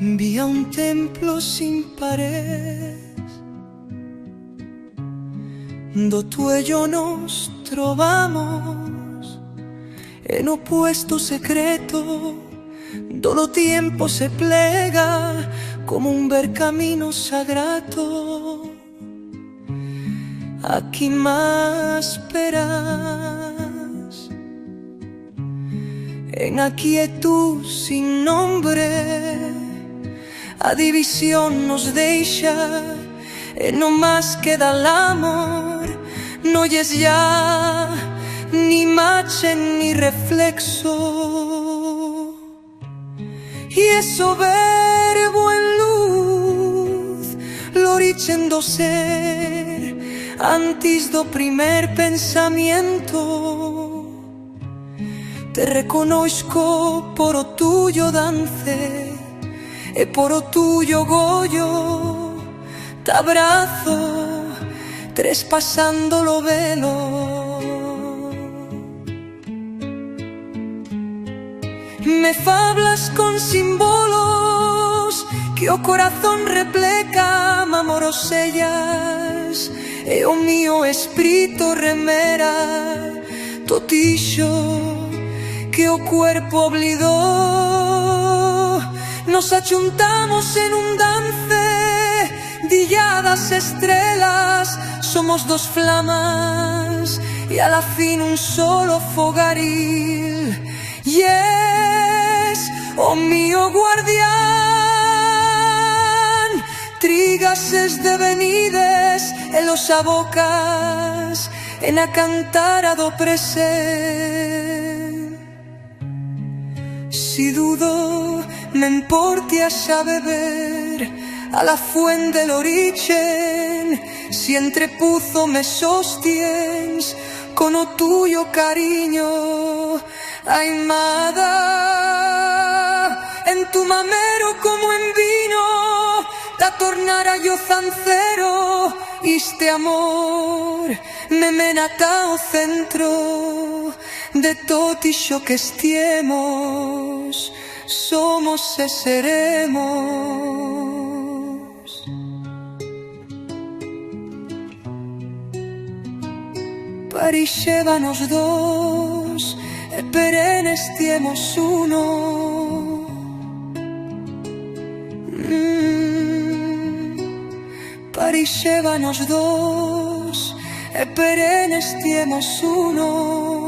via un templo sin pared, do tu e io nos trovamos en opuesto secreto, do lo tiempo se plega como un ver camino sagrato. Aquí más esperas, en a quietud sin nombre, a división nos deixa, e no más queda l'amor, no es ya ni imagen ni reflexo. Y es soberbo en luz, l'origen do ser, antes do primer pensamiento. Te reconozco por o tuyo dance, e por o tuyo goyo, t'abrazo traspasando lo velo. Me fablas con símbolos que o corazón repleca, mamorosellas, e o mío espírito remera totixo que o cuerpo oblidó. Nos achuntamos en un dance, dilladas estrelas, somos dos flamas y a la fin un solo fogaril. Yes, o mío guardián, trigases devenides e los abocas en a cantar do present. Si dudo, me importe a beber a la fuente del origen, si entre puzo me sostiens con o tuyo cariño. Aimada, en tu mamero como en vino, ta tornara yo zancero, este amor me menata o centro de totixo que estiemos, somos e seremos. Parixébanos dos, e perenne estiemos uno. Parixébanos dos, e perenne estiemos uno.